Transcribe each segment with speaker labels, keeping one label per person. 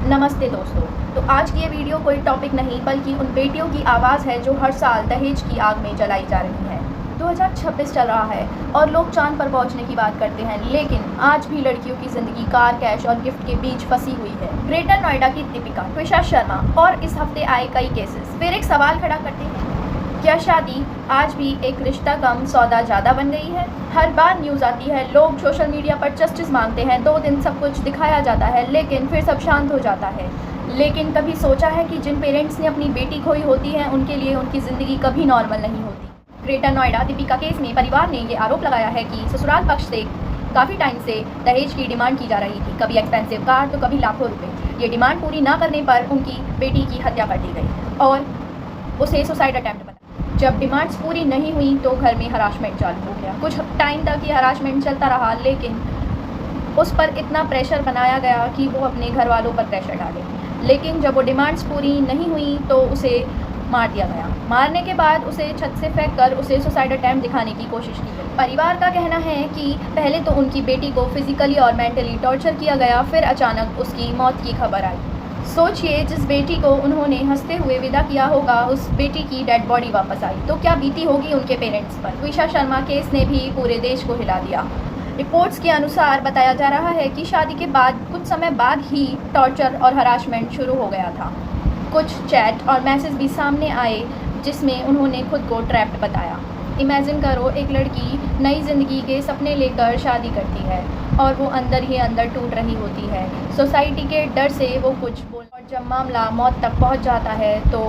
Speaker 1: नमस्ते दोस्तों। तो आज की ये वीडियो कोई टॉपिक नहीं बल्कि उन बेटियों की आवाज़ है जो हर साल दहेज की आग में जलाई जा रही हैं। 2026 चल रहा है और लोग चांद पर पहुंचने की बात करते हैं, लेकिन आज भी लड़कियों की ज़िंदगी कार, कैश और गिफ्ट के बीच फंसी हुई है। ग्रेटर नोएडा की दीपिका, ट्विशा शर्मा और इस हफ्ते आए कई केसेस फिर एक सवाल खड़ा करते हैं, क्या शादी आज भी एक रिश्ता कम सौदा ज़्यादा बन गई है? हर बार न्यूज़ आती है, लोग सोशल मीडिया पर जस्टिस मांगते हैं, 2 दिन सब कुछ दिखाया जाता है, लेकिन फिर सब शांत हो जाता है। लेकिन कभी सोचा है कि जिन पेरेंट्स ने अपनी बेटी खोई होती है उनके लिए उनकी ज़िंदगी कभी नॉर्मल नहीं होती। ग्रेटर नोएडा दीपिका केस में परिवार ने ये आरोप लगाया है कि ससुराल पक्ष से काफ़ी टाइम से दहेज की डिमांड की जा रही थी, कभी एक्सपेंसिव कार तो कभी लाखों रुपए। ये डिमांड पूरी ना करने पर उनकी बेटी की हत्या कर दी गई और उसे सुसाइड अटेम्प्ट बनाया। जब डिमांड्स पूरी नहीं हुई तो घर में हरासमेंट चालू हो गया। कुछ टाइम तक ये हरासमेंट चलता रहा, लेकिन उस पर इतना प्रेशर बनाया गया कि वो अपने घर वालों पर प्रेशर डाले। लेकिन जब वो डिमांड्स पूरी नहीं हुई तो उसे मार दिया गया। मारने के बाद उसे छत से फेंक कर उसे सुसाइड अटेम्प्ट दिखाने की कोशिश की गई। परिवार का कहना है कि पहले तो उनकी बेटी को फिजिकली और मेंटली टॉर्चर किया गया, फिर अचानक उसकी मौत की खबर आई। सोचिए, जिस बेटी को उन्होंने हंसते हुए विदा किया होगा, उस बेटी की डेड बॉडी वापस आई तो क्या बीती होगी उनके पेरेंट्स पर। ट्विशा शर्मा केस ने भी पूरे देश को हिला दिया। रिपोर्ट्स के अनुसार बताया जा रहा है कि शादी के बाद कुछ समय बाद ही टॉर्चर और हरासमेंट शुरू हो गया था। कुछ चैट और मैसेज भी सामने आए जिसमें उन्होंने खुद को ट्रैप्ड बताया। इमेजिन करो, एक लड़की नई ज़िंदगी के सपने लेकर शादी करती है और वो अंदर ही अंदर टूट रही होती है। सोसाइटी के डर से वो कुछ बोल, और जब मामला मौत तक पहुंच जाता है तो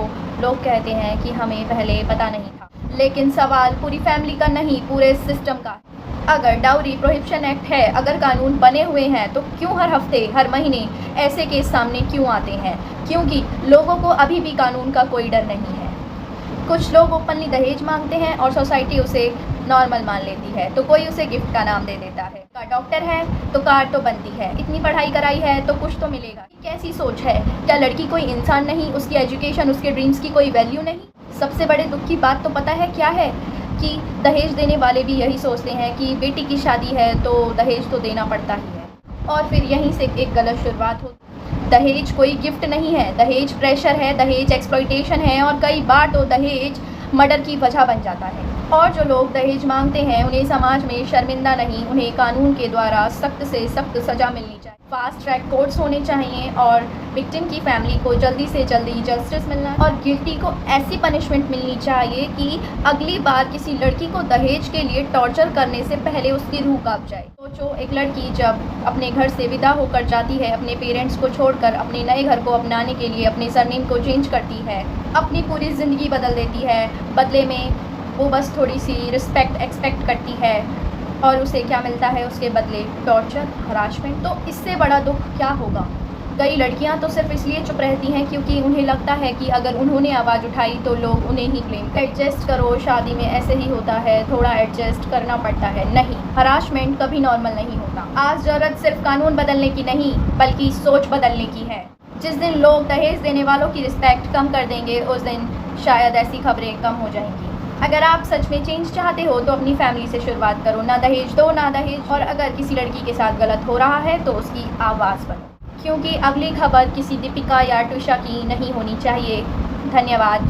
Speaker 1: लोग कहते हैं कि हमें पहले पता नहीं था। लेकिन सवाल पूरी फैमिली का नहीं, पूरे सिस्टम का। अगर डाउरी प्रोहिबिशन एक्ट है, अगर कानून बने हुए हैं, तो क्यों हर हफ्ते हर महीने ऐसे केस सामने क्यों आते हैं? क्योंकि लोगों को अभी भी कानून का कोई डर नहीं है। कुछ लोग ओपनली दहेज मांगते हैं और सोसाइटी उसे नॉर्मल मान लेती है, तो कोई उसे गिफ्ट का नाम दे देता है। का डॉक्टर है तो कार तो बनती है, इतनी पढ़ाई कराई है तो कुछ तो मिलेगा। कैसी सोच है? क्या लड़की कोई इंसान नहीं, उसकी एजुकेशन, उसके ड्रीम्स की कोई वैल्यू नहीं? सबसे बड़े दुख की बात तो पता है क्या है कि दहेज देने वाले भी यही सोचते हैं कि बेटी की शादी है तो दहेज तो देना पड़ता ही है, और फिर यहीं से एक गलत शुरुआत होती है। दहेज कोई गिफ्ट नहीं है, दहेज प्रेशर है, दहेज एक्सप्लॉइटेशन है और कई बार तो दहेज मर्डर की वजह बन जाता है। और जो लोग दहेज मांगते हैं उन्हें समाज में शर्मिंदा नहीं, उन्हें कानून के द्वारा सख्त से सख्त सज़ा मिलनी चाहिए। फास्ट ट्रैक कोर्ट्स होने चाहिए और विक्टिम की फैमिली को जल्दी से जल्दी जस्टिस मिलना और गिल्टी को ऐसी पनिशमेंट मिलनी चाहिए कि अगली बार किसी लड़की को दहेज के लिए टॉर्चर करने से पहले उसकी रूह कांप जाए। सोचो, एक लड़की जब अपने घर से विदा होकर जाती है, अपने पेरेंट्स को छोड़कर अपने नए घर को अपनाने के लिए अपने सरनेम को चेंज करती है, अपनी पूरी ज़िंदगी बदल देती है, बदले में वो बस थोड़ी सी रिस्पेक्ट एक्सपेक्ट करती है और उसे क्या मिलता है उसके बदले? Torture, harassment. तो इससे बड़ा दुख क्या होगा? कई लड़कियां तो सिर्फ इसलिए चुप रहती हैं क्योंकि उन्हें लगता है कि अगर उन्होंने आवाज़ उठाई तो लोग उन्हें ही ब्लेम करें। एडजस्ट करो, शादी में ऐसे ही होता है, थोड़ा एडजस्ट करना पड़ता है। नहीं, हरासमेंट कभी नॉर्मल नहीं होता। आज ज़रूरत सिर्फ कानून बदलने की नहीं बल्कि सोच बदलने की है। जिस दिन लोग दहेज देने वालों की रिस्पेक्ट कम कर देंगे, उस दिन शायद ऐसी खबरें कम हो जाएंगी। अगर आप सच में चेंज चाहते हो तो अपनी फैमिली से शुरुआत करो। ना दहेज दो, ना दहेज। और अगर किसी लड़की के साथ गलत हो रहा है तो उसकी आवाज़ बनो, क्योंकि अगली खबर किसी दीपिका या ट्विशा की नहीं होनी चाहिए। धन्यवाद।